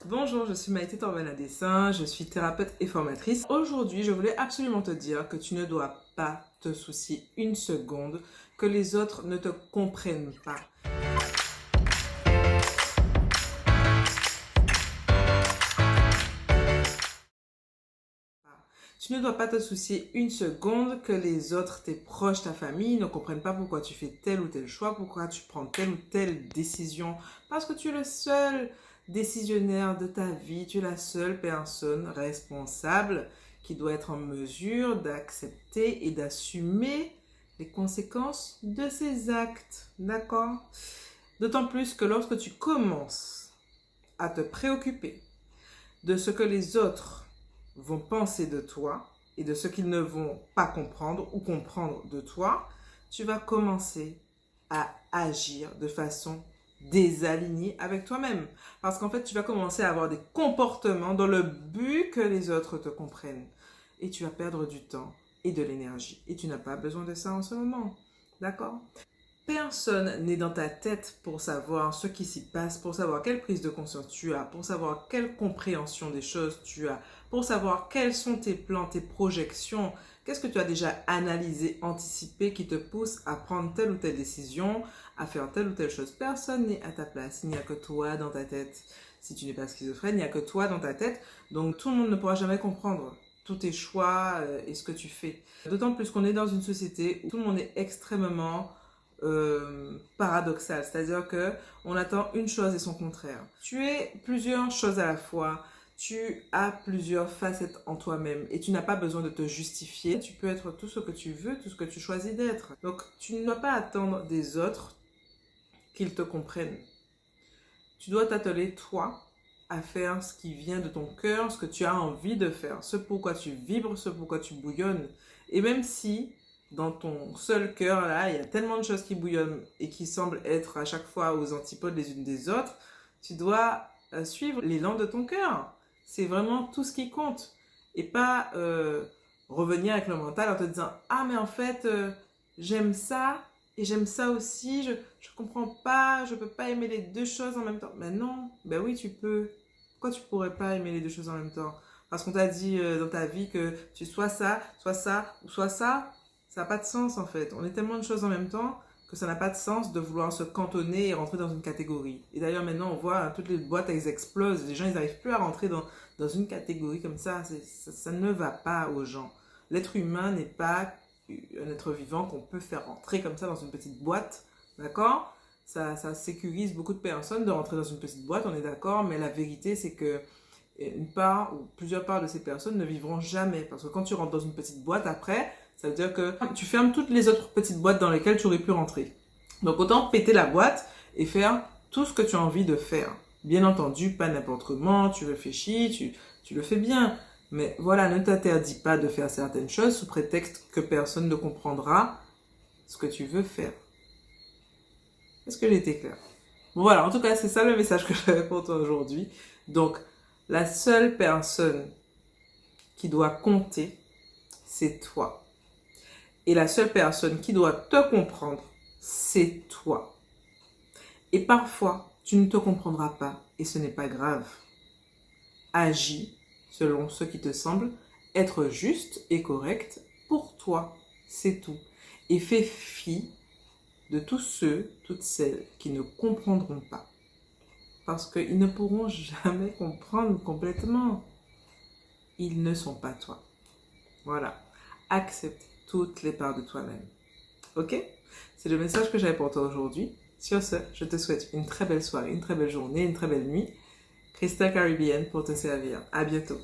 Bonjour, je suis Maïté Torbanadessin, je suis thérapeute et formatrice. Aujourd'hui, je voulais absolument te dire que tu ne dois pas te soucier une seconde que les autres ne te comprennent pas. Tu ne dois pas te soucier une seconde que les autres, tes proches, ta famille, ne comprennent pas pourquoi tu fais tel ou tel choix, pourquoi tu prends telle ou telle décision. Parce que tu es le seul décisionnaire de ta vie, tu es la seule personne responsable qui doit être en mesure d'accepter et d'assumer les conséquences de ses actes. D'accord? D'autant plus que lorsque tu commences à te préoccuper de ce que les autres vont penser de toi et de ce qu'ils ne vont pas comprendre ou comprendre de toi, tu vas commencer à agir de façon désalignée avec toi-même. Parce qu'en fait, tu vas commencer à avoir des comportements dans le but que les autres te comprennent. Et tu vas perdre du temps et de l'énergie. Et tu n'as pas besoin de ça en ce moment. D'accord? Personne n'est dans ta tête pour savoir ce qui s'y passe, pour savoir quelle prise de conscience tu as, pour savoir quelle compréhension des choses tu as, pour savoir quels sont tes plans, tes projections, qu'est-ce que tu as déjà analysé, anticipé qui te pousse à prendre telle ou telle décision, à faire telle ou telle chose. Personne n'est à ta place, il n'y a que toi dans ta tête. Si tu n'es pas schizophrène, il n'y a que toi dans ta tête, donc tout le monde ne pourra jamais comprendre tous tes choix et ce que tu fais. D'autant plus qu'on est dans une société où tout le monde est extrêmement paradoxal, c'est-à-dire que on attend une chose et son contraire. Tu es plusieurs choses à la fois, tu as plusieurs facettes en toi-même et tu n'as pas besoin de te justifier. Tu peux être tout ce que tu veux, tout ce que tu choisis d'être. Donc tu ne dois pas attendre des autres qu'ils te comprennent. Tu dois t'atteler toi à faire ce qui vient de ton cœur, ce que tu as envie de faire, ce pourquoi tu vibres, ce pourquoi tu bouillonnes. Et même si dans ton seul cœur, là, il y a tellement de choses qui bouillonnent et qui semblent être à chaque fois aux antipodes les unes des autres, tu dois suivre l'élan de ton cœur. C'est vraiment tout ce qui compte. Et pas revenir avec le mental en te disant « Ah, mais en fait, j'aime ça et j'aime ça aussi, je comprends pas, je peux pas aimer les deux choses en même temps. » Mais non, ben oui, tu peux. Pourquoi tu pourrais pas aimer les deux choses en même temps? Parce qu'on t'a dit dans ta vie que tu sois ça ou soit ça. Ça n'a pas de sens en fait. On est tellement de choses en même temps que ça n'a pas de sens de vouloir se cantonner et rentrer dans une catégorie. Et d'ailleurs maintenant on voit toutes les boîtes elles explosent. Les gens ils n'arrivent plus à rentrer dans une catégorie comme ça. Ça ne va pas aux gens. L'être humain n'est pas un être vivant qu'on peut faire rentrer comme ça dans une petite boîte. D'accord? Ça sécurise beaucoup de personnes de rentrer dans une petite boîte, on est d'accord. Mais la vérité c'est que une part ou plusieurs parts de ces personnes ne vivront jamais. Parce que quand tu rentres dans une petite boîte après, ça veut dire que tu fermes toutes les autres petites boîtes dans lesquelles tu aurais pu rentrer. Donc autant péter la boîte et faire tout ce que tu as envie de faire. Bien entendu, pas n'importe comment, tu réfléchis, tu le fais bien. Mais voilà, ne t'interdis pas de faire certaines choses sous prétexte que personne ne comprendra ce que tu veux faire. Est-ce que j'ai été claire? Bon voilà, en tout cas, c'est ça le message que j'avais pour toi aujourd'hui. Donc, la seule personne qui doit compter, c'est toi. Et la seule personne qui doit te comprendre, c'est toi. Et parfois, tu ne te comprendras pas et ce n'est pas grave. Agis selon ce qui te semble être juste et correct pour toi. C'est tout. Et fais fi de tous ceux, toutes celles qui ne comprendront pas. Parce qu'ils ne pourront jamais comprendre complètement. Ils ne sont pas toi. Voilà. Accepte toutes les parts de toi-même. Ok? C'est le message que j'avais pour toi aujourd'hui. Sur ce, je te souhaite une très belle soirée, une très belle journée, une très belle nuit. Crystal Caribbean pour te servir. À bientôt.